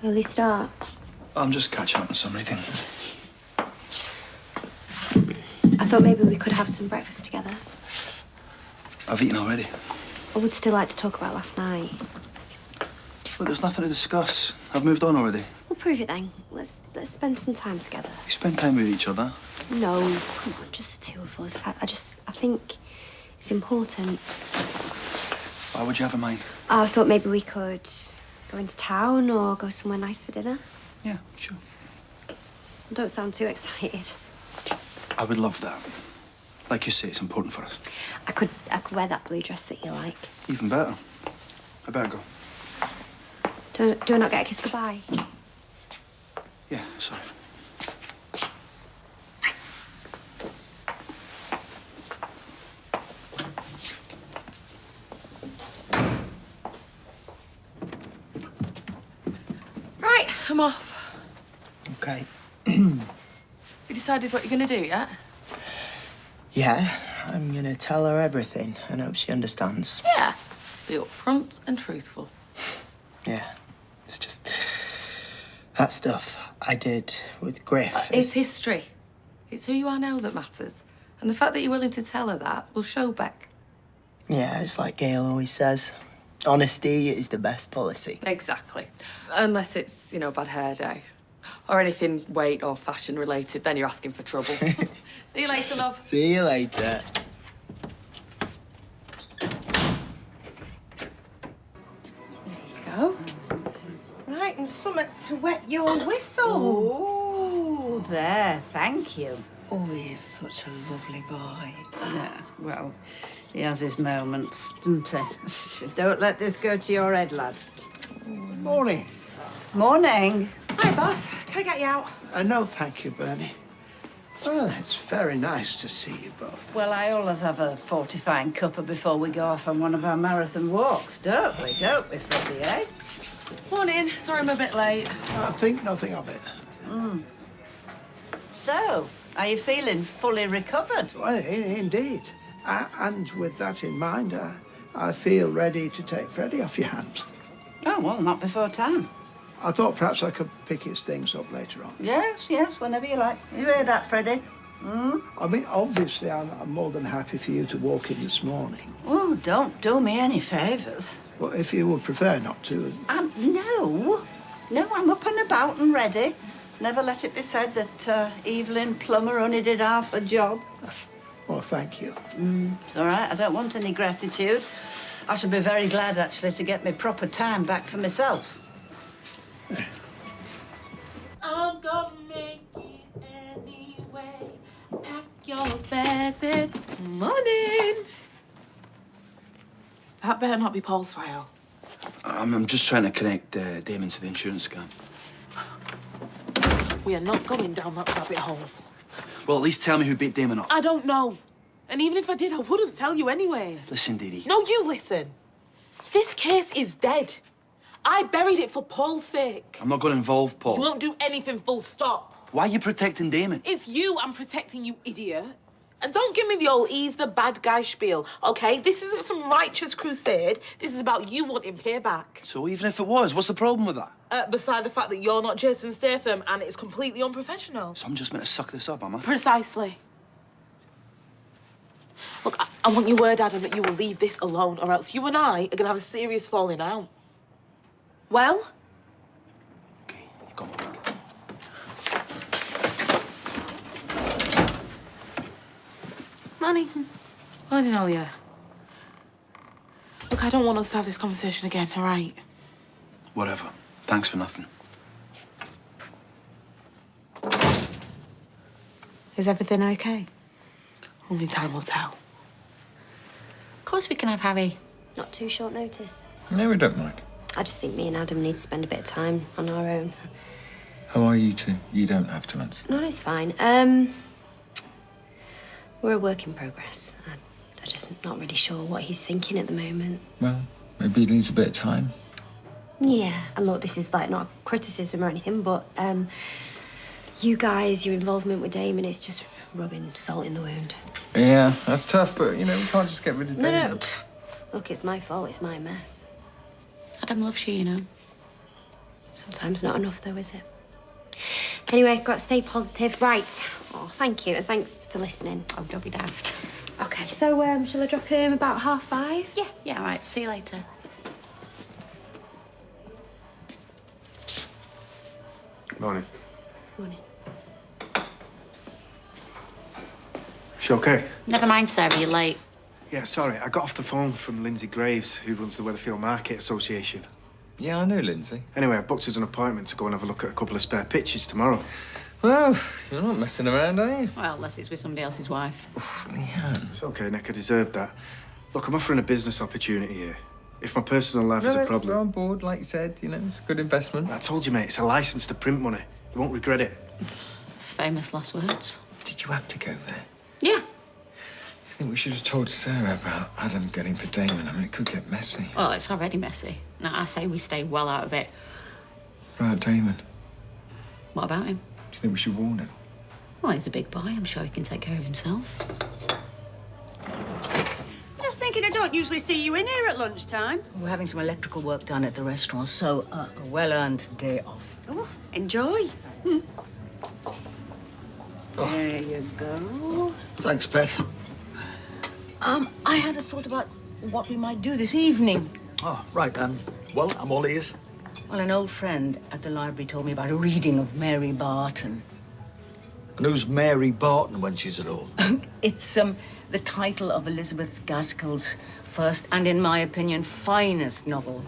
Early start. I'm just catching up on some reading. I thought maybe we could have some breakfast together. I've eaten already. I would still like to talk about last night. Look, there's nothing to discuss. I've moved on already. We'll prove it then. Let's spend some time together. We spend time with each other. No, come on, just the two of us. I think it's important. Why would you have in mind? I thought maybe we could go into town or go somewhere nice for dinner. Yeah, sure. Don't sound too excited. I would love that. Like you say, it's important for us. I could wear that blue dress that you like. Even better. I better go. Do I not get a kiss goodbye? Yeah, sorry. Right, I'm off. Okay. You decided what you're going to do yet? Yeah, I'm gonna tell her everything and hope she understands. Yeah. Be upfront and truthful. Yeah, it's just that stuff I did with Griff. It's history. It's who you are now that matters. And the fact that you're willing to tell her that will show Beck. Yeah, it's like Gail always says. Honesty is the best policy. Exactly. Unless it's, bad hair day. Or anything weight or fashion related, then you're asking for trouble. See you later, love. See you later. Go. Right, and something to wet your whistle. Oh, there, thank you. Oh, he's such a lovely boy. Yeah, well, he has his moments, doesn't he? Don't let this go to your head, lad. Morning. Morning. Hi, boss. Can I get you out? No, thank you, Bernie. Well, it's very nice to see you both. Well, I always have a fortifying cuppa before we go off on one of our marathon walks, don't we, Freddie, eh? Morning. Sorry I'm a bit late. I think nothing of it. So, are you feeling fully recovered? Well, indeed. And with that in mind, I feel ready to take Freddie off your hands. Oh, well, not before time. I thought perhaps I could pick his things up later on. Yes, whenever you like. You hear that, Freddie? I mean, obviously, I'm more than happy for you to walk in this morning. Oh, don't do me any favours. Well, if you would prefer not to. No, I'm up and about and ready. Never let it be said that Evelyn Plummer only did half a job. Well, thank you. It's all right, I don't want any gratitude. I shall be very glad, actually, to get my proper time back for myself. I'm gonna make it anyway. Pack your bags and morning. That better not be Paul's file. I'm just trying to connect Damon to the insurance scam. We are not going down that rabbit hole. Well, at least tell me who beat Damon up. I don't know. And even if I did, I wouldn't tell you anyway. Listen, Dee. No, you listen. This case is dead. I buried it for Paul's sake. I'm not going to involve Paul. You won't do anything, full stop. Why are you protecting Damon? It's you I'm protecting, you idiot. And don't give me the old he's the bad guy spiel, okay? This isn't some righteous crusade. This is about you wanting payback. So even if it was, what's the problem with that? Beside the fact that you're not Jason Statham and it's completely unprofessional. So I'm just meant to suck this up, am I? Precisely. Look, I want your word, Adam, that you will leave this alone, or else you and I are going to have a serious falling out. Well? Okay, come on. Morning. Morning, Alia. Look, I don't want us to have this conversation again, all right? Whatever. Thanks for nothing. Is everything okay? Only time will tell. Of course we can have Harry. Not too short notice. No, we don't mind. I just think me and Adam need to spend a bit of time on our own. How are you two? You don't have to answer. No, it's fine. We're a work in progress. I'm just not really sure what he's thinking at the moment. Well, maybe he needs a bit of time. Yeah, and look, this is like not a criticism or anything, but you guys, your involvement with Damon is just rubbing salt in the wound. Yeah, that's tough, but, we can't just get rid of Damon. No. Look, it's my fault. It's my mess. Adam loves you, Sometimes not enough, though, is it? Anyway, got to stay positive. Right. Oh, thank you, and thanks for listening. Oh, don't be daft. Okay, so, shall I drop home about 5:30? Yeah, all right. See you later. Morning. Morning. She okay? Never mind, Sarah, you're late. Yeah, sorry. I got off the phone from Lindsay Graves, who runs the Weatherfield Market Association. Yeah, I know Lindsay. Anyway, I booked us an appointment to go and have a look at a couple of spare pitches tomorrow. Well, you're not messing around, are you? Well, unless it's with somebody else's wife. Leanne. It's okay, Nick. I deserved that. Look, I'm offering a business opportunity here. If my personal life is a We're problem... on board, like you said. You know, it's a good investment. I told you, mate, it's a license to print money. You won't regret it. Famous last words. Did you have to go there? Yeah. I think we should have told Sarah about Adam getting for Damon. I mean, it could get messy. Well, it's already messy. Now, I say we stay well out of it. About Damon. What about him? Do you think we should warn him? Well, he's a big boy. I'm sure he can take care of himself. Just thinking I don't usually see you in here at lunchtime. We're having some electrical work done at the restaurant, so a well-earned day off. Oh, enjoy. There you go. Thanks, Beth. I had a thought about what we might do this evening. Oh, right. Well, I'm all ears. Well, an old friend at the library told me about a reading of Mary Barton. And who's Mary Barton when she's at home? It's the title of Elizabeth Gaskell's first and, in my opinion, finest novel.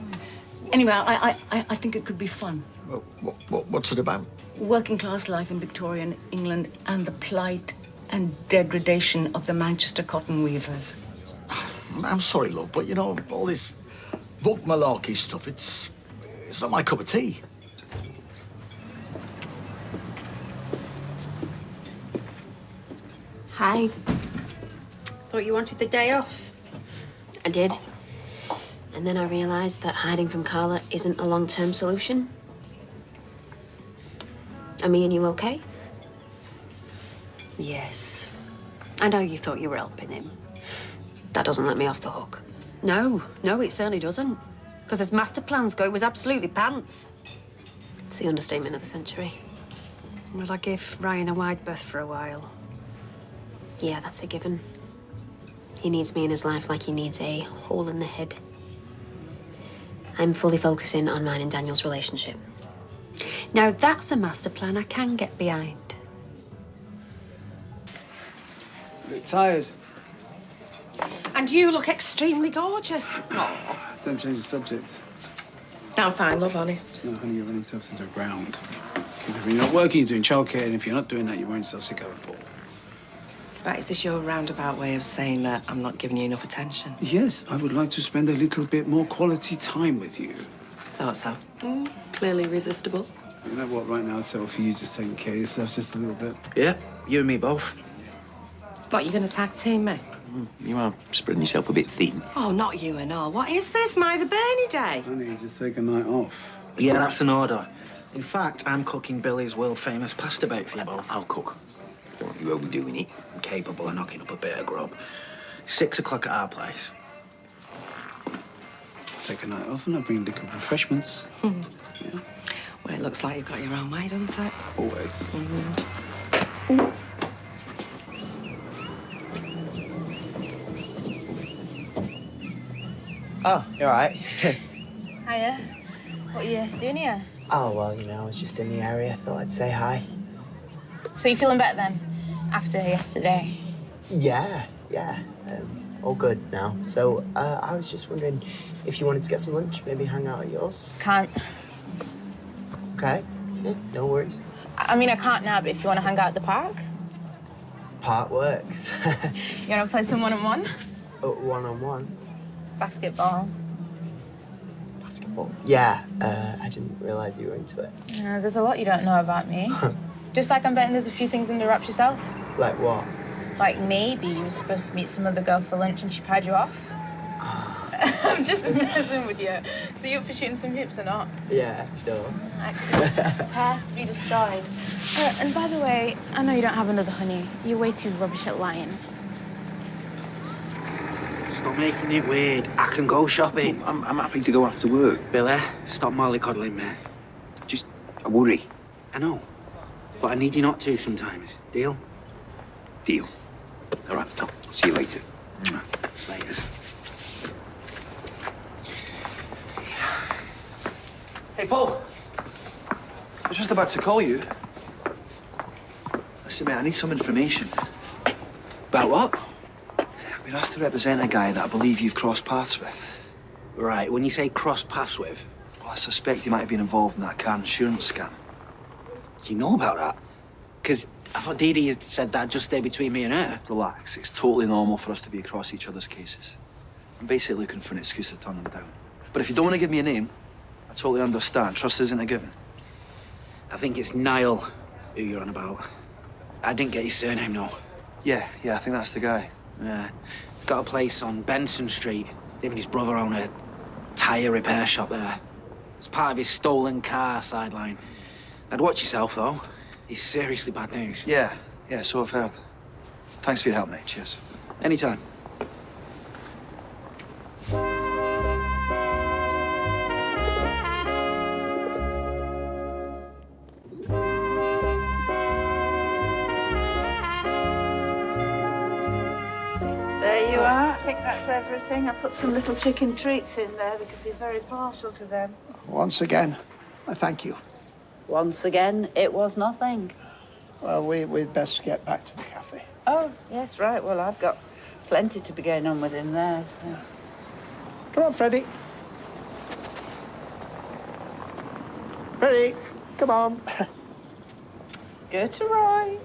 Anyway, I think it could be fun. Well, what's it about? Working class life in Victorian England and the plight and degradation of the Manchester cotton weavers. I'm sorry, love, but you know, all this book malarkey stuff, it's not my cup of tea. Hi. Thought you wanted the day off. I did. And then I realised that hiding from Carla isn't a long-term solution. Are me and you okay? Yes. I know you thought you were helping him. That doesn't let me off the hook. No, it certainly doesn't. Because as master plans go, it was absolutely pants. It's the understatement of the century. Will I give Ryan a wide berth for a while? Yeah, that's a given. He needs me in his life like he needs a hole in the head. I'm fully focusing on mine and Daniel's relationship. Now, that's a master plan I can get behind. A bit tired. And you look extremely gorgeous. Don't change the subject. No, fine, love, honest. No, honey, you're running yourself into the ground. If you're not working, you're doing childcare, and if you're not doing that, you're wearing yourself sick of a ball. Right, is this your roundabout way of saying that I'm not giving you enough attention? Yes, I would like to spend a little bit more quality time with you. Thought so. Clearly irresistible. You know what, right now, I'd settle for you just taking care of yourself just a little bit. Yeah, you and me both. What, you gonna tag team me? You are spreading yourself a bit thin. Oh, not you and all. What is this, my the Bernie Day? Honey, just take a night off. Yeah, that's an order. In fact, I'm cooking Billy's world-famous pasta bake for you both. I'll cook. Don't want you overdoing it. I'm capable of knocking up a bit of grub. 6 o'clock at our place. Take a night off and I'll bring liquid refreshments. Yeah. Well, it looks like you've got your own way, doesn't it? Always. Oh, you're all right. Hiya. What are you doing here? Oh, well, you know, I was just in the area. Thought I'd say hi. So you feeling better then? After yesterday? Yeah. All good now. So, I was just wondering if you wanted to get some lunch, maybe hang out at yours? Can't. Okay. Yeah, no worries. I mean, I can't now, but if you want to hang out at the park? Park works. You want to play some one-on-one? One-on-one? Basketball. Basketball? Yeah, I didn't realise you were into it. There's a lot you don't know about me. Just like I'm betting there's a few things under wraps yourself. Like what? Like maybe you were supposed to meet some other girl for lunch and she pied you off. I'm just messing with you. So you up for shooting some hoops or not? Yeah, sure. Excellent. Prepare to be destroyed. And by the way, I know you don't have another honey. You're way too rubbish at lying. Stop making it weird. I can go shopping. I'm happy to go after work. Billy, stop mollycoddling me. I worry. I know. But I need you not to sometimes. Deal? Deal. All right, I'll see you later. Later. Hey, Paul. I was just about to call you. Listen, mate, I need some information. About what? I've been asked to represent a guy that I believe you've crossed paths with. Right, when you say cross paths with, Well, I suspect he might have been involved in that car insurance scam. you know about that? Because I thought Dee Dee had said that just stay between me and her. Relax, it's totally normal for us to be across each other's cases. I'm basically looking for an excuse to turn them down. But if you don't want to give me a name, I totally understand. Trust isn't a given. I think it's Niall who you're on about. I didn't get his surname, no. Yeah, I think that's the guy. Yeah. He's got a place on Benson Street. Him and his brother own a tyre repair shop there. It's part of his stolen car sideline. I'd watch yourself, though. He's seriously bad news. Yeah, so I've heard. Thanks for your help, mate. Cheers. Anytime. There you are. I think that's everything. I put some little chicken treats in there because he's very partial to them. Once again, I thank you. Once again, it was nothing. Well, we'd best get back to the cafe. Oh, yes, right. Well, I've got plenty to be going on with him there, so... Come on, Freddie. Freddie, come on. Go to Roy.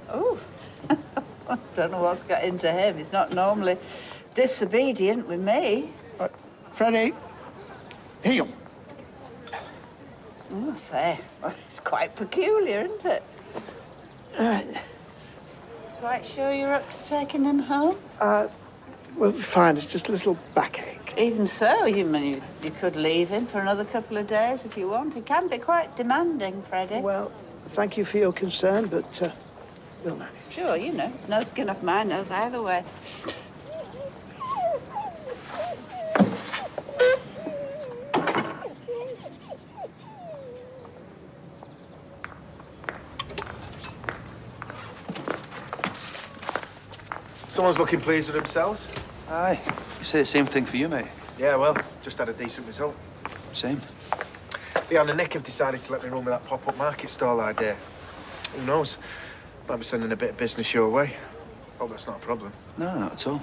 Oh, I don't know what's got into him. He's not normally disobedient with me. Freddie, heel. Oh, I say, well, it's quite peculiar, isn't it? Right. Quite sure you're up to taking him home? Well, fine. It's just a little backache. Even so, you could leave him for another couple of days if you want. He can be quite demanding, Freddie. Well, thank you for your concern, but we'll manage. Sure, no skin off my nose either way. Someone's looking pleased with themselves. Aye. You say the same thing for you, mate. Yeah, well, just had a decent result. Same. Leanne and Nick have decided to let me run with that pop-up market stall idea. Who knows? Might be sending a bit of business your way. Hope that's not a problem. No, not at all.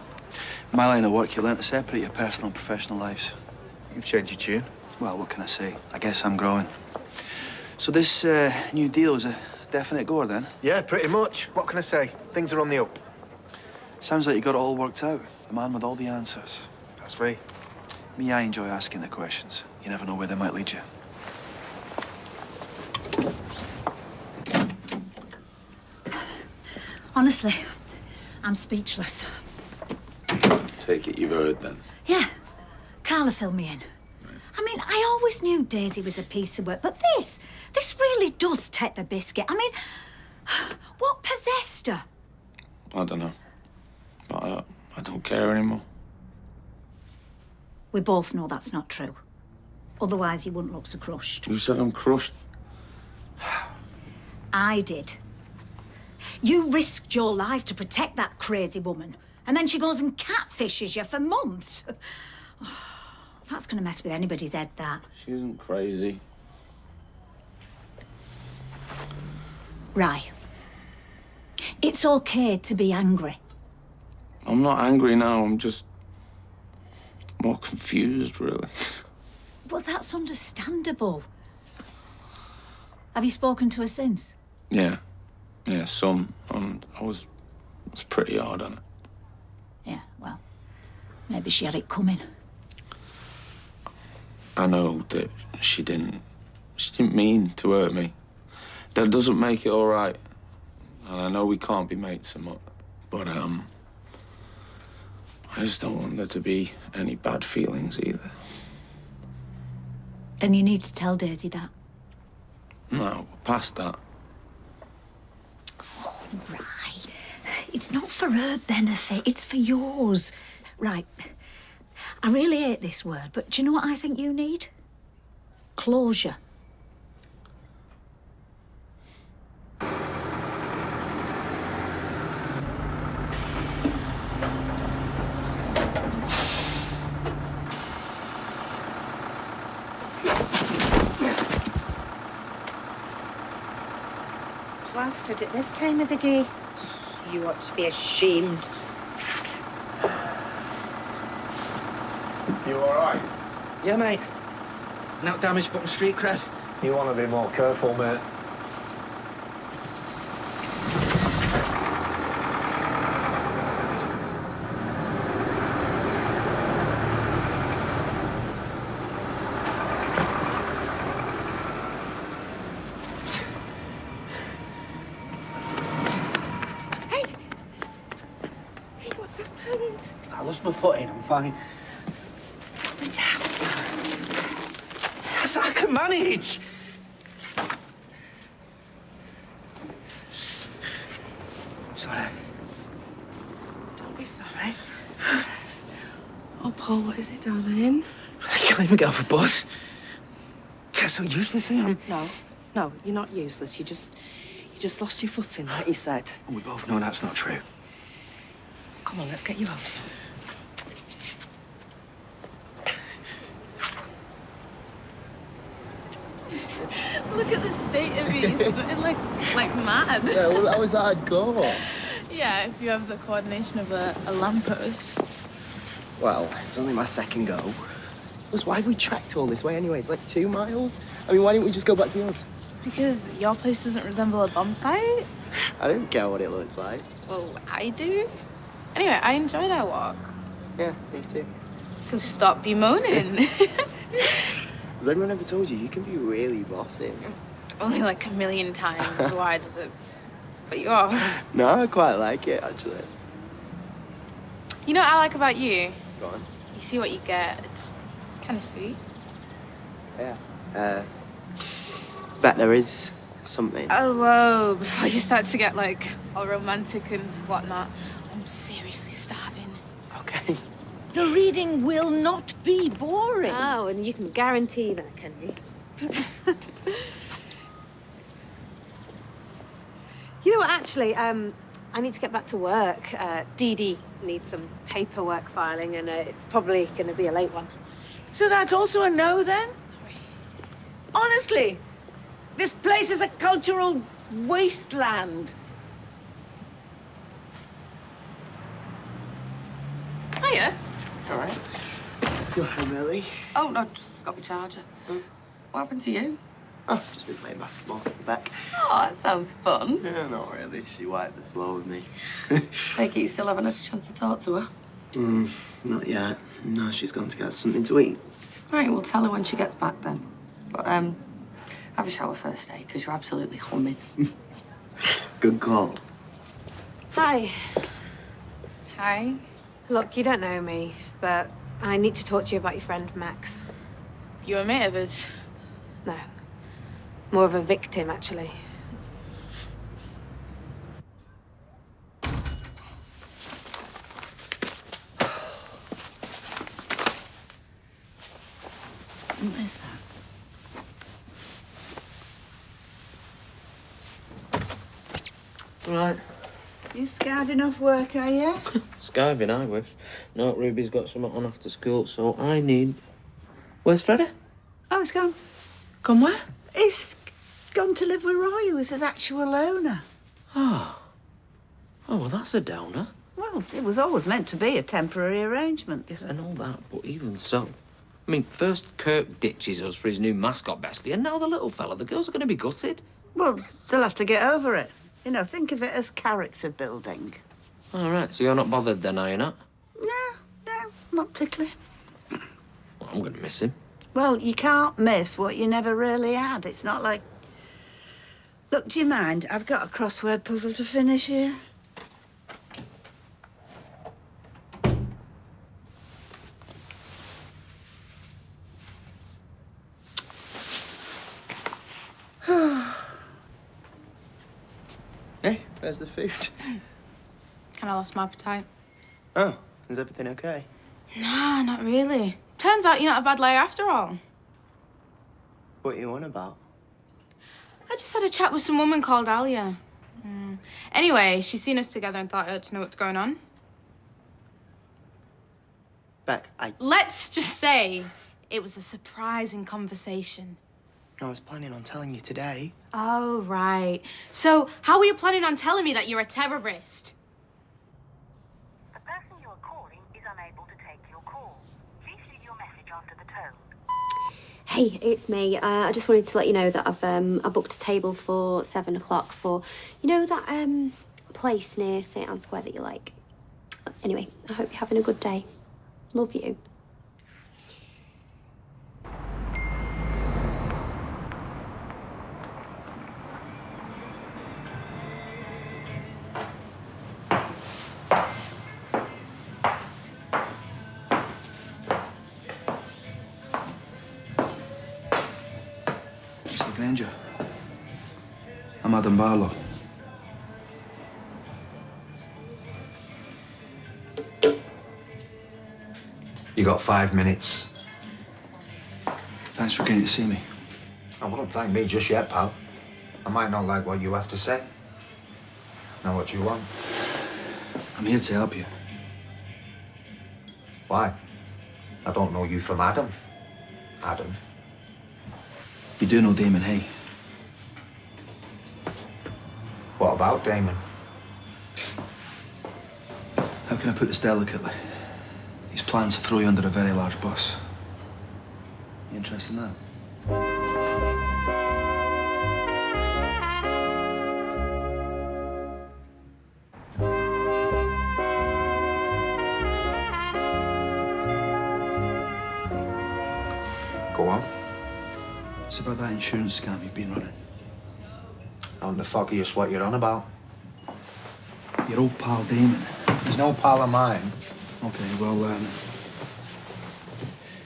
In my line of work, you learn to separate your personal and professional lives. You've changed your tune. Well, what can I say? I guess I'm growing. So this new deal is a definite goer, then? Yeah, pretty much. What can I say? Things are on the up. Sounds like you got it all worked out. The man with all the answers. That's me. Me, I enjoy asking the questions. You never know where they might lead you. Honestly, I'm speechless. Take it you've heard, then. Yeah, Carla filled me in. I mean, I always knew Daisy was a piece of work, but this really does take the biscuit. I mean, what possessed her? I don't know. But I don't care anymore. We both know that's not true. Otherwise, you wouldn't look so crushed. You said I'm crushed. I did. You risked your life to protect that crazy woman, and then she goes and catfishes you for months. That's going to mess with anybody's head, that. She isn't crazy. Right. It's okay to be angry. I'm not angry now. I'm just more confused, really. But that's understandable. Have you spoken to her since? Yeah, some. And I was pretty hard on her. Yeah, well, maybe she had it coming. I know that she didn't mean to hurt me. That doesn't make it all right. And I know we can't be mates so much. But, I just don't want there to be any bad feelings either. Then you need to tell Daisy that. No, we're past that. Oh, right. It's not for her benefit, it's for yours. Right. I really hate this word, but do you know what I think you need? Closure. plastered at this time of the day. You ought to be ashamed. You all right? Yeah, mate. Not damaged but my street cred. You want to be more careful, mate. Hey, what's happened? I lost my footing, I'm fine. Went out. Yes, I can manage. Sorry. Don't be sorry. Oh, Paul, what is it, darling? I can't even get off a bus. Guess how useless I am. No, you're not useless. You just lost your footing, like you said. We both know that's not true. Come on, let's get you home, son. Look at the state of you. You're sweating like mad. Yeah, well, how is that go? Yeah, if you have the coordination of a lamppost. Well, it's only my second go. Plus, why have we trekked all this way anyway? It's like 2 miles. I mean, why didn't we just go back to yours? Because your place doesn't resemble a bomb site? I don't care what it looks like. Well, I do. Anyway, I enjoyed our walk. Yeah, me too. So stop bemoaning. Has anyone ever told you you can be really bossy? Only like a million times. Why does it put you off? No, I quite like it, actually. You know what I like about you? Go on. You see what you get. It's kind of sweet. Yeah. Bet there is something. Oh, whoa. Before you start to get like all romantic and whatnot, I'm seriously starving. Okay. The reading will not be boring. Oh, and you can guarantee that, can you? You know what, actually, I need to get back to work. Dee Dee needs some paperwork filing, and it's probably going to be a late one. So that's also a no, then? Sorry. Honestly, this place is a cultural wasteland. Hiya. All right. You're home early. Oh, no, just forgot my charger. What happened to you? Oh, just been playing basketball at the back. Oh, that sounds fun. Yeah, not really. She wiped the floor with me. Take it you still haven't had a chance to talk to her. Not yet. No, she's gone to get something to eat. Right, we'll tell her when she gets back then. But, have a shower first, eh? Because you're absolutely humming. Good call. Hi. Hi. Look, you don't know me, but I need to talk to you about your friend, Max. You a mate of his? No. More of a victim, actually. What is that? Right. You skiving off work, are you? Skiving, I wish. No, Ruby's got something on after school, so I need... Where's Freddie? Oh, he's gone. Gone where? He's gone to live with Roy, who was his actual owner. Oh. Oh, well, that's a downer. Well, it was always meant to be a temporary arrangement. Yes, and all that, but even so. I mean, first Kirk ditches us for his new mascot bestie, and now the little fella. The girls are going to be gutted. Well, they'll have to get over it. You know, think of it as character building. All right, so you're not bothered then, are you not? No, not particularly. Well, I'm going to miss him. Well, you can't miss what you never really had. It's not like... Look, do you mind? I've got a crossword puzzle to finish here. Hey, where's the food? Kind of lost my appetite. Oh, is everything okay? Nah, not really. Turns out you're not a bad liar after all. What are you on about? I just had a chat with some woman called Alia. Anyway, she's seen us together and thought I ought to know what's going on. Beck, Let's just say it was a surprising conversation. I was planning on telling you today. Oh, right. So, how are you planning on telling me that you're a terrorist? The person you are calling is unable to take your call. Please leave your message after the tone. Hey, it's me. I just wanted to let you know that I've I booked a table for 7 o'clock for, you know, that place near St Anne's Square that you like. Anyway, I hope you're having a good day. Love you. Mr. Granger. I'm Adam Barlow. You got 5 minutes. Thanks for coming to see me. I wouldn't thank me just yet, pal. I might not like what you have to say. Now what do you want? I'm here to help you. Why? I don't know you from Adam. Adam. You do know Damon Hay. What about Damon? How can I put this delicately? His plans to throw you under a very large bus. You interested in that? Go on. It's about that insurance scam you've been running. I'm the foggiest what you're on about. Your old pal Damon. He's no pal of mine. Okay, well,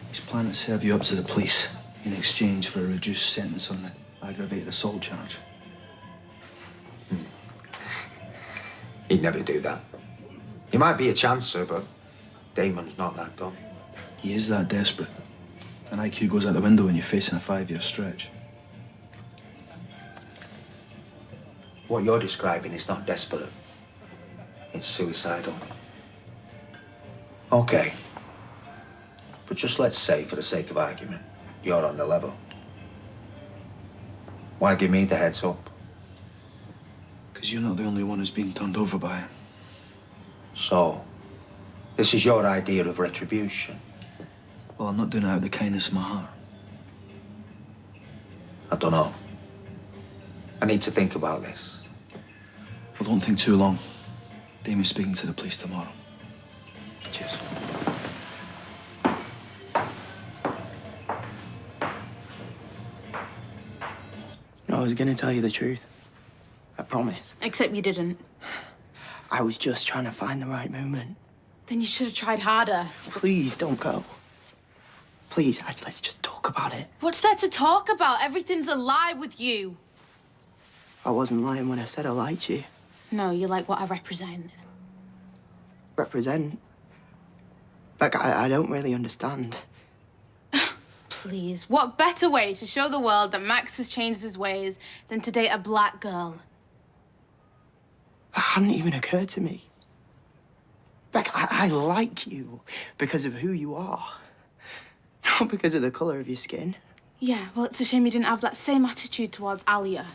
he's planning to serve you up to the police in exchange for a reduced sentence on the aggravated assault charge. He'd never do that. He might be a chancer, but Damon's not that dumb. He is that desperate. An IQ goes out the window when you're facing a 5-year stretch. What you're describing is not desperate. It's suicidal. Okay. But just let's say, for the sake of argument, you're on the level. Why give me the heads up? Because you're not the only one who's been turned over by him. So, this is your idea of retribution? Well, I'm not doing it out of the kindness of my heart. I don't know. I need to think about this. Well, don't think too long. Damon's speaking to the police tomorrow. Cheers. I was gonna tell you the truth. I promise. Except you didn't. I was just trying to find the right moment. Then you should have tried harder. Please don't go. Please, let's just talk about it. What's there to talk about? Everything's a lie with you. I wasn't lying when I said I liked you. No, you like what I represent. Represent? Like, I don't really understand. Please, what better way to show the world that Max has changed his ways than to date a black girl? That hadn't even occurred to me. Like, I like you because of who you are. Not because of the colour of your skin. Yeah, well, it's a shame you didn't have that same attitude towards Alia.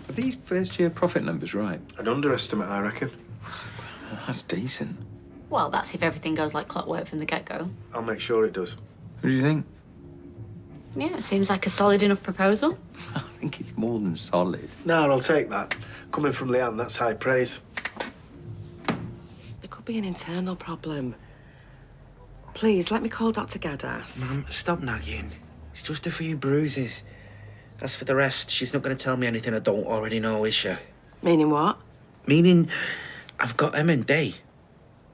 Are these first-year profit numbers right? An underestimate, I reckon. That's decent. Well, that's if everything goes like clockwork from the get-go. I'll make sure it does. What do you think? Yeah, it seems like a solid enough proposal. I think it's more than solid. No, I'll take that. Coming from Leanne, that's high praise. There could be an internal problem. Please, let me call Dr. Gadas. Mum, stop nagging. It's just a few bruises. As for the rest, she's not going to tell me anything I don't already know, is she? Meaning what? Meaning, I've got MND.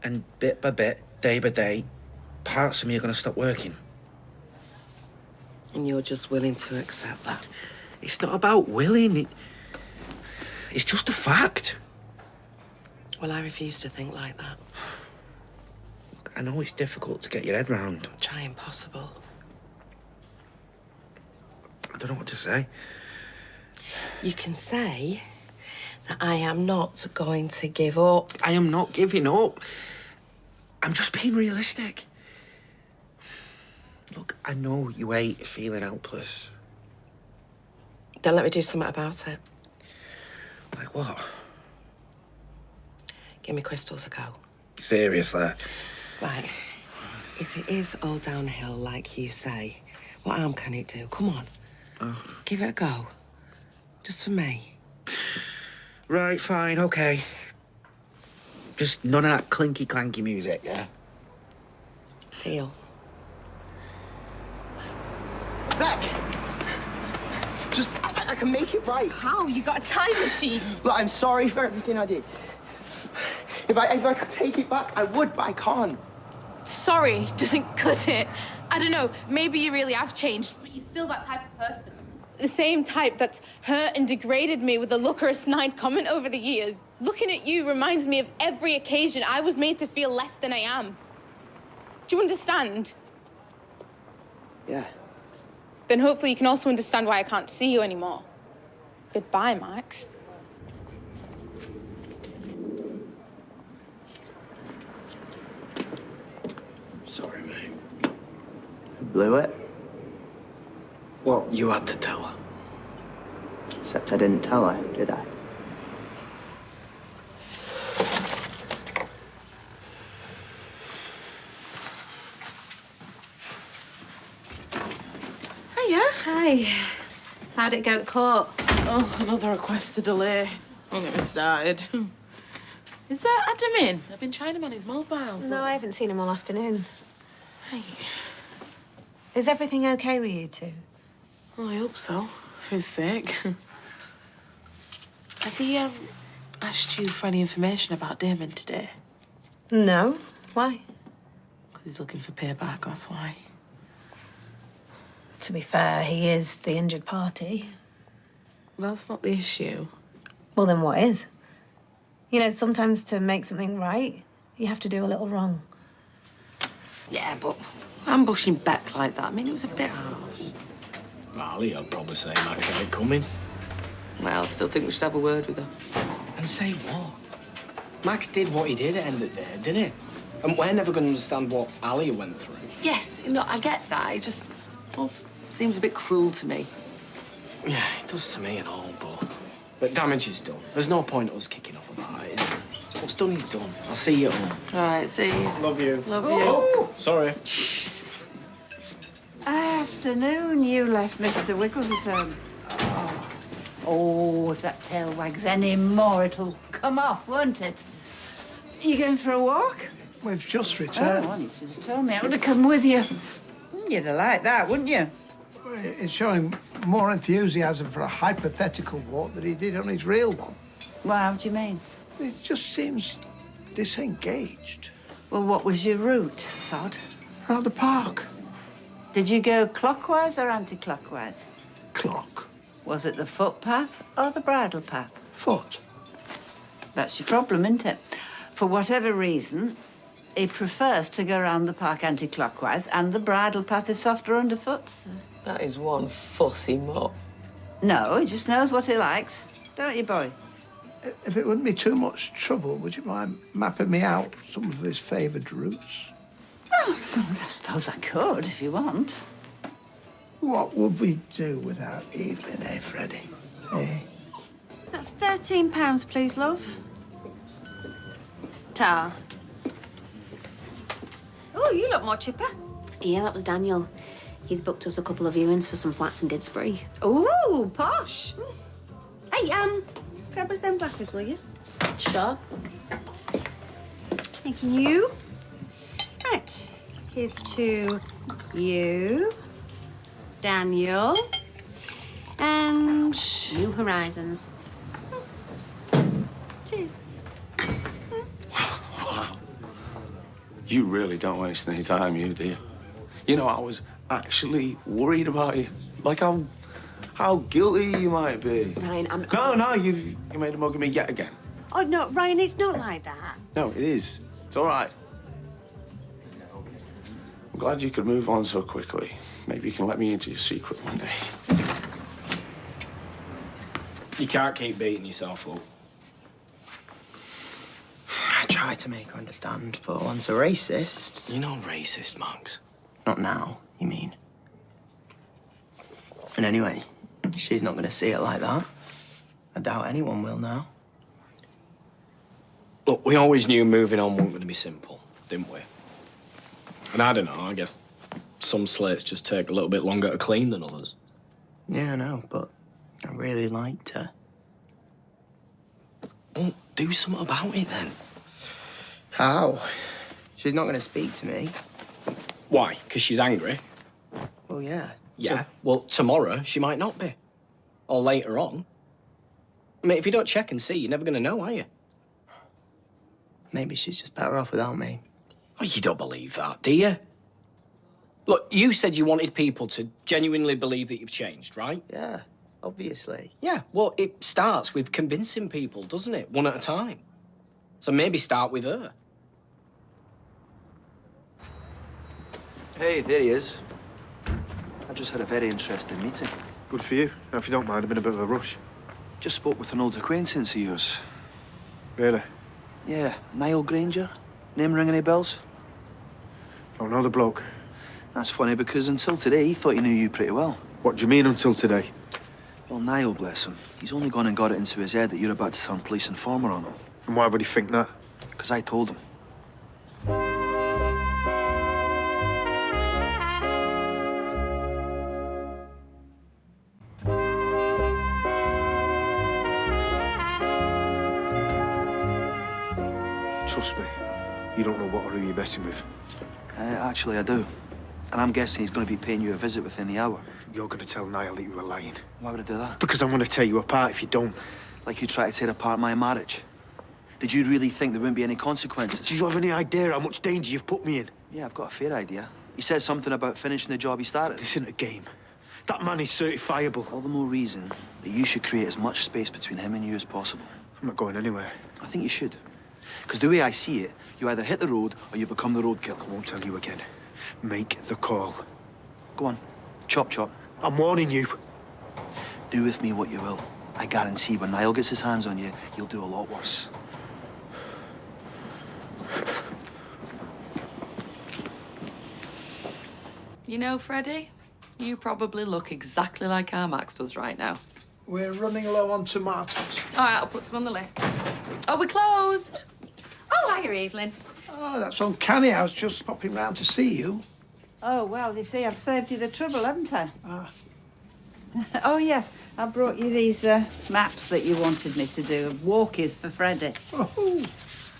And bit by bit, day by day, parts of me are going to stop working. And you're just willing to accept that? It's not about willing. It's just a fact. Well, I refuse to think like that. I know it's difficult to get your head round. Try impossible. I don't know what to say. You can say that I am not going to give up. I am not giving up. I'm just being realistic. I know you hate feeling helpless. Then let me do something about it. Like what? Give me crystals a go. Seriously? Right. If it is all downhill, like you say, what harm can it do? Come on. Oh. Give it a go. Just for me. Right, fine, okay. Just none of that clinky-clanky music, yeah? Deal. Beck! Just, I can make it right. How? You got a time machine? Look, I'm sorry for everything I did. If I could take it back, I would, but I can't. Sorry doesn't cut it. I don't know, maybe you really have changed, but you're still that type of person. The same type that's hurt and degraded me with a look or a snide comment over the years. Looking at you reminds me of every occasion I was made to feel less than I am. Do you understand? Yeah. Then hopefully you can also understand why I can't see you anymore. Goodbye, Max. Sorry, mate. Blew it? Well, you had to tell her. Except I didn't tell her, did I? Hiya. Hi. How'd it go at court? Oh, another request to delay. Don't get me started. Is Adam in? I've been trying him on his mobile. No, I haven't seen him all afternoon. Right. Is everything okay with you two? Well, I hope so, for his sake. Has he asked you for any information about Damon today? No. Why? Because he's looking for payback, that's why. To be fair, he is the injured party. That's not the issue. Well, then what is? You know, sometimes to make something right, you have to do a little wrong. Yeah, but ambushing Beck like that, I mean, it was a bit harsh. Ali, I'd probably say Max had it coming. Well, I still think we should have a word with her. And say what? Max did what he did at the end of the day, didn't he? And we're never going to understand what Ali went through. Yes, no, I get that. It just all seems a bit cruel to me. Yeah, it does to me and all, but damage is done. There's no point us kicking off about it, is there? What's done is done. I'll see you at home. All right, see you. Love you. Love you. Oh, sorry. Afternoon, you left Mr. Wiggles at home. Oh, if that tail wags any more, it'll come off, won't it? You going for a walk? We've just returned. Oh, you should have told me. I would have come with you. You'd have liked that, wouldn't you? It's showing more enthusiasm for a hypothetical walk than he did on his real one. Well, how do you mean? It just seems disengaged. Well, what was your route, Sod? Round the park. Did you go clockwise or anti-clockwise? Clock. Was it the footpath or the bridle path? Foot. That's your problem, isn't it? For whatever reason, he prefers to go round the park anti-clockwise, and the bridle path is softer underfoot. So. That is one fussy mutt. No, he just knows what he likes. Don't you, boy? If it wouldn't be too much trouble, would you mind mapping me out some of his favoured routes? Well, I suppose I could, if you want. What would we do without Evelyn, eh, Freddie? Eh? That's £13, please, love. Ta. Oh, you look more chipper. Yeah, that was Daniel. He's booked us a couple of viewings for some flats in Didsbury. Ooh, posh. Hey, grab us them glasses, will you? Sure. Thank you. Right, here's to you, Daniel, and New Horizons. Cheers. Wow. You really don't waste any time, you, do you? You know, I was actually worried about you. Like how guilty you might be. Ryan, No, you made a mug of me yet again. Oh, no, Ryan, it's not like that. No, it is. It's all right. I'm glad you could move on so quickly. Maybe you can let me into your secret one day. You can't keep beating yourself up. I try to make her understand, but once a racist... You're not racist, Max. Not now, you mean? And anyway, she's not going to see it like that. I doubt anyone will now. Look, we always knew moving on wasn't going to be simple, didn't we? And I don't know, I guess some slates just take a little bit longer to clean than others. Yeah, I know, but I really liked her. Well, do something about it then. How? She's not going to speak to me. Why? Because she's angry? Well, yeah. Yeah. Well, tomorrow she might not be. Or later on. I mean, if you don't check and see, you're never going to know, are you? Maybe she's just better off without me. Oh, you don't believe that, do you? Look, you said you wanted people to genuinely believe that you've changed, right? Yeah, obviously. Yeah, well, it starts with convincing people, doesn't it? One at a time. So maybe start with her. Hey, there he is. I just had a very interesting meeting. Good for you. Now, if you don't mind, I'm in a bit of a rush. Just spoke with an old acquaintance of yours. Really? Yeah, Niall Granger. Name ring any bells? Don't know the bloke. That's funny, because until today, he thought he knew you pretty well. What do you mean, until today? Well, Niall, bless him. He's only gone and got it into his head that you're about to turn police informer on him. And why would he think that? Because I told him. Trust me, you don't know what or who you're messing with. Actually, I do. And I'm guessing he's going to be paying you a visit within the hour. You're going to tell Niall that you were lying. Why would I do that? Because I'm going to tear you apart if you don't. Like you try to tear apart my marriage. Did you really think there wouldn't be any consequences? Do you have any idea how much danger you've put me in? Yeah, I've got a fair idea. He said something about finishing the job he started. This isn't a game. That man is certifiable. All the more reason that you should create as much space between him and you as possible. I'm not going anywhere. I think you should. Because the way I see it, you either hit the road or you become the roadkill. I won't tell you again. Make the call. Go on. Chop, chop. I'm warning you. Do with me what you will. I guarantee when Niall gets his hands on you, he'll do a lot worse. You know, Freddie, you probably look exactly like our Max does right now. We're running low on tomatoes. All right, I'll put some on the list. Oh, we're closed. Oh, hiya, Evelyn. Oh, that's uncanny. I was just popping round to see you. Oh, well, you see, I've saved you the trouble, haven't I? Ah. Oh, yes, I brought you these maps that you wanted me to do, of walkies for Freddie. Oh,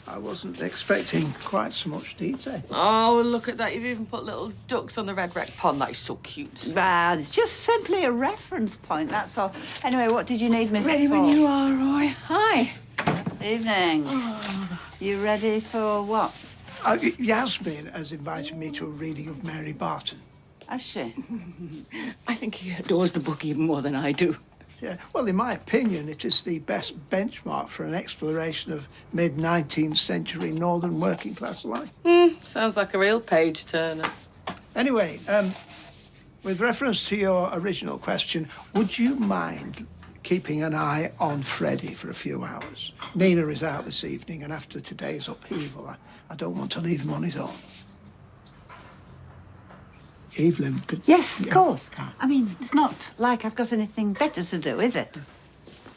I wasn't expecting quite so much detail. Oh, look at that. You've even put little ducks on the red wreck pond. That is so cute. Ah, it's just simply a reference point, that's all. Anyway, what did you need me for? Ready when you are, Roy. Hi. Evening. You ready for what? Yasmin has invited me to a reading of Mary Barton. Has she? I think he adores the book even more than I do. Yeah, well, in my opinion, it is the best benchmark for an exploration of mid-19th century northern working-class life. Sounds like a real page-turner. Anyway, with reference to your original question, would you mind keeping an eye on Freddie for a few hours? Nina is out this evening, and after today's upheaval, I don't want to leave him on his own. Evelyn could... Yes, of course. I mean, it's not like I've got anything better to do, is it?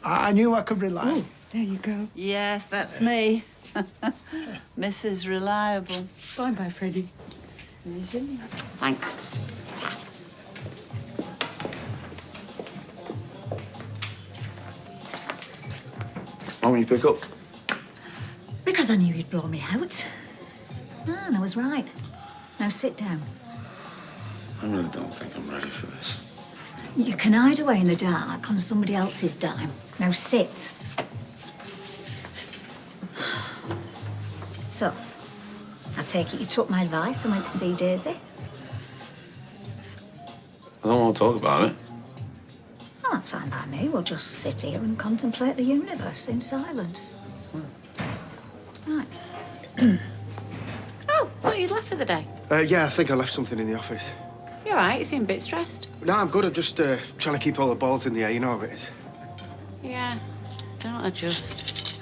I knew I could rely on you. There you go. Yes, that's me. Mrs. Reliable. Bye-bye, Freddie. Thanks. Why won't you pick up? Because I knew you'd blow me out. And I was right. Now sit down. I really don't think I'm ready for this. You can hide away in the dark on somebody else's dime. Now sit. So, I take it you took my advice and went to see Daisy? I don't want to talk about it. Oh, that's fine by me. We'll just sit here and contemplate the universe in silence. Right. Oh, thought you'd left for the day. Yeah, I think I left something in the office. You're all right. You seem a bit stressed. No, I'm good. I'm just trying to keep all the balls in the air. You know how it is. Yeah. Don't adjust.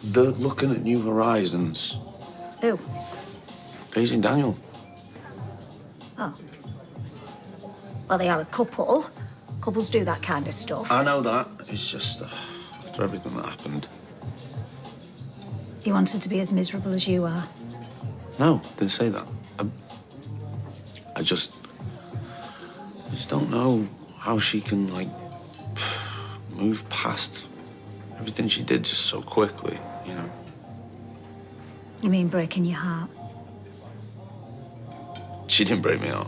They're looking at new horizons. Who? Daisy and Daniel. Oh. Well, they are a couple. Couples do that kind of stuff. I know that. It's just after everything that happened. He wanted to be as miserable as you are. No, didn't say that. I just don't know how she can, like, move past everything she did just so quickly, you know? You mean breaking your heart? She didn't break me out.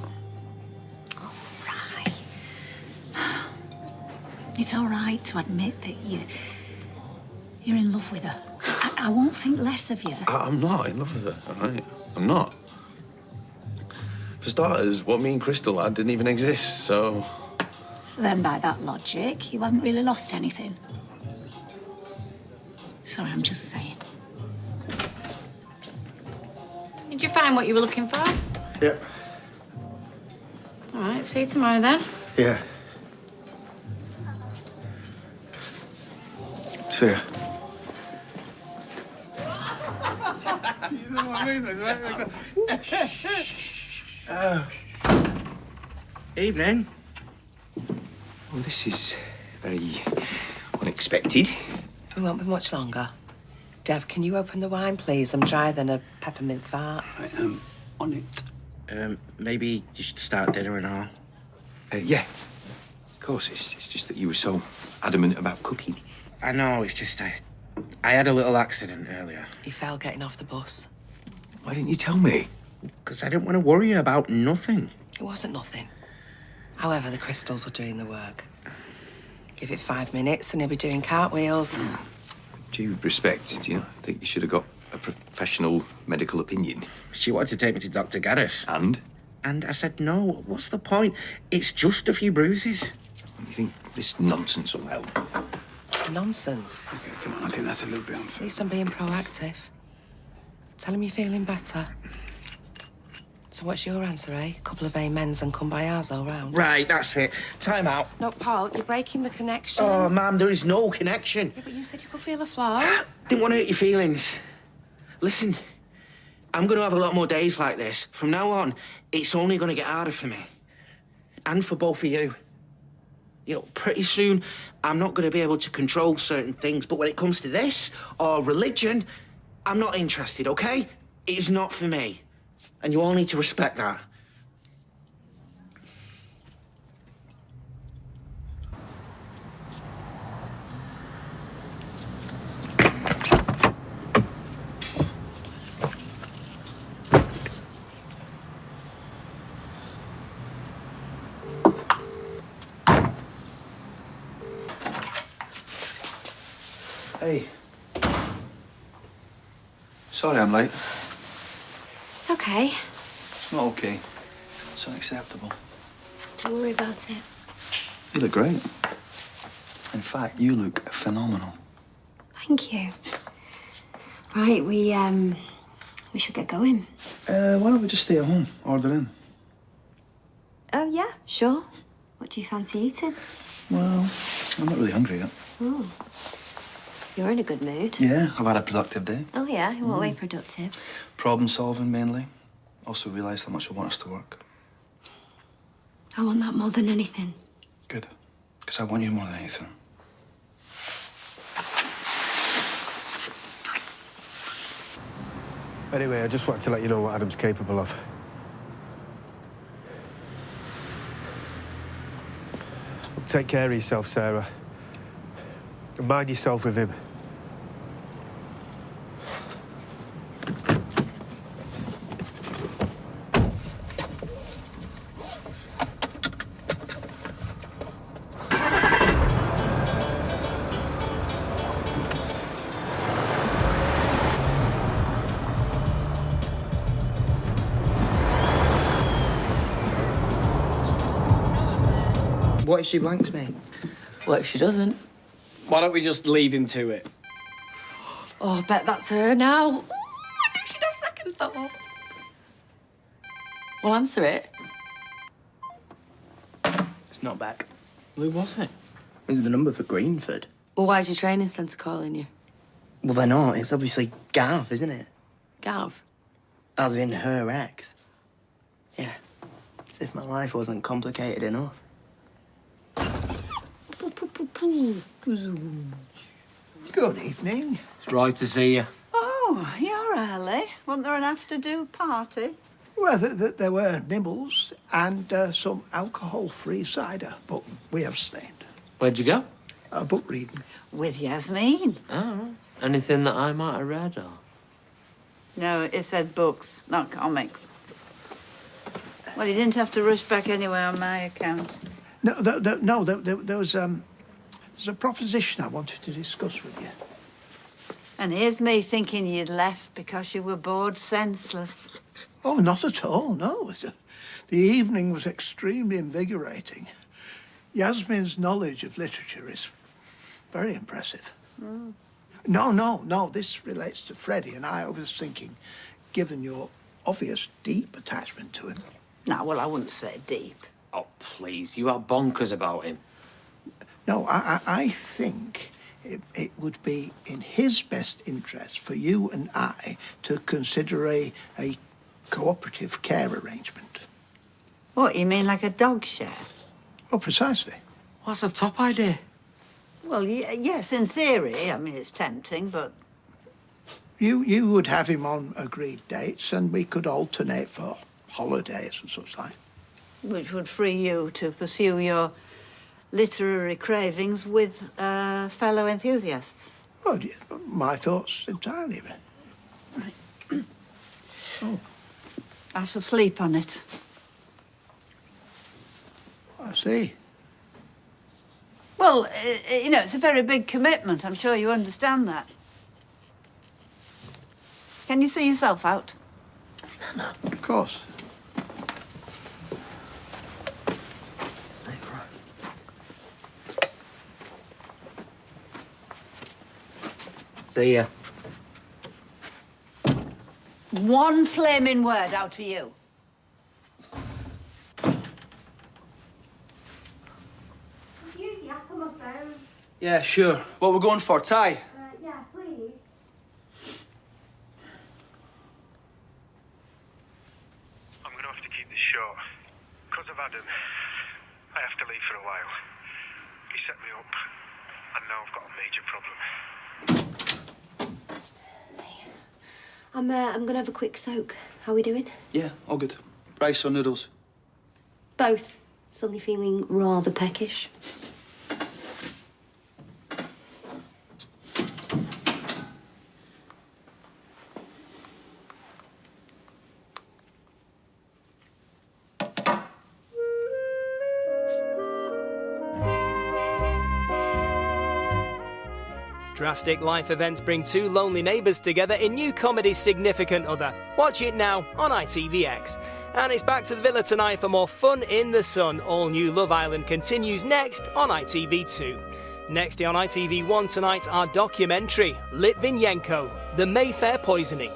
It's all right to admit that you're in love with her. I won't think less of you. I'm not in love with her, all right? I'm not. For starters, what me and Crystal had didn't even exist, so... Then by that logic, you haven't really lost anything. Sorry, I'm just saying. Did you find what you were looking for? Yep. All right, see you tomorrow then. Yeah. See ya. You know what I mean? Evening. Oh, this is very unexpected. We won't be much longer. Dev, can you open the wine, please? I'm drier than a peppermint fart. I am on it. Maybe you should start dinner and all. Yeah. Of course, it's just that you were so adamant about cooking. I know, it's just I had a little accident earlier. He fell getting off the bus. Why didn't you tell me? Because I didn't want to worry you about nothing. It wasn't nothing. However, the crystals are doing the work. Give it 5 minutes and he'll be doing cartwheels. Due respect, you know, I think you should have got a professional medical opinion. She wanted to take me to Dr. Garris. And? And I said, no, what's the point? It's just a few bruises. You think this nonsense will help? Nonsense. Okay, come on, I think that's a little bit At unfair. least I'm being proactive. Tell him you're feeling better. So what's your answer, eh? A couple of amens and come by ours all round. Right, that's it. Time out. No, Paul, you're breaking the connection. Oh, ma'am, there is no connection. Yeah, but you said you could feel a flow. Didn't want to hurt your feelings. Listen, I'm going to have a lot more days like this. From now on, it's only going to get harder for me. And for both of you. You know, pretty soon, I'm not going to be able to control certain things, but when it comes to this, or religion, I'm not interested, okay? It's not for me. And you all need to respect that. Hey. Sorry I'm late. It's okay. It's not okay. It's unacceptable. Don't worry about it. You look great. In fact, you look phenomenal. Thank you. Right, we should get going. Why don't we just stay at home, order in? Oh, yeah, sure. What do you fancy eating? Well, I'm not really hungry yet. Oh. You're in a good mood. Yeah, I've had a productive day. Oh, yeah? In what way productive? Problem solving, mainly. Also realised how much I want us to work. I want that more than anything. Good. Because I want you more than anything. Anyway, I just wanted to let you know what Adam's capable of. Take care of yourself, Sarah. And mind yourself with him. What if she blanks me? What if she doesn't? Why don't we just leave him to it? Oh, I bet that's her now. Ooh, I knew she'd have second thoughts. Well, answer it. It's not back. Who was it? It's the number for Greenford. Well, why's your training centre calling you? Well, they're not. It's obviously Gav, isn't it? Gav? As in her ex. Yeah. As if my life wasn't complicated enough. Good evening. It's right to see you. Oh, you're early. Wasn't there an after-do party? Well, there were nibbles and some alcohol-free cider, but we abstained. Where'd you go? A book reading. With Yasmin. Oh, anything that I might have read, or...? No, it said books, not comics. Well, you didn't have to rush back anyway on my account. No, there's a proposition I wanted to discuss with you. And here's me thinking you'd left because you were bored senseless. Oh, not at all, no. The evening was extremely invigorating. Yasmin's knowledge of literature is very impressive. Mm. No, this relates to Freddie, and I was thinking, given your obvious deep attachment to him. No, well, I wouldn't say deep. Oh, please, you are bonkers about him. No, I think it would be in his best interest for you and I to consider a cooperative care arrangement. What, you mean like a dog share? Well, precisely. What's a top idea? Well, yes, in theory. I mean, it's tempting, but... You would have him on agreed dates, and we could alternate for holidays and such like. Which would free you to pursue your literary cravings with fellow enthusiasts. Well, yeah, my thoughts entirely. Right. Oh. I shall sleep on it. I see. Well, you know, it's a very big commitment. I'm sure you understand that. Can you see yourself out? No, of course. See ya. One flaming word out to you. Yeah, sure. What we're going for, Ty? Yeah, please. I'm going to have to keep this short. Because of Adam, I have to leave for a while. He set me up, and now I've got a major problem. I'm gonna have a quick soak. How are we doing? Yeah, all good. Rice or noodles? Both. Suddenly feeling rather peckish. Drastic life events bring two lonely neighbours together in new comedy Significant Other. Watch it now on ITVX. And it's back to the villa tonight for more fun in the sun. All new Love Island continues next on ITV2. Next on ITV1 tonight, our documentary, Litvinenko, The Mayfair Poisoning.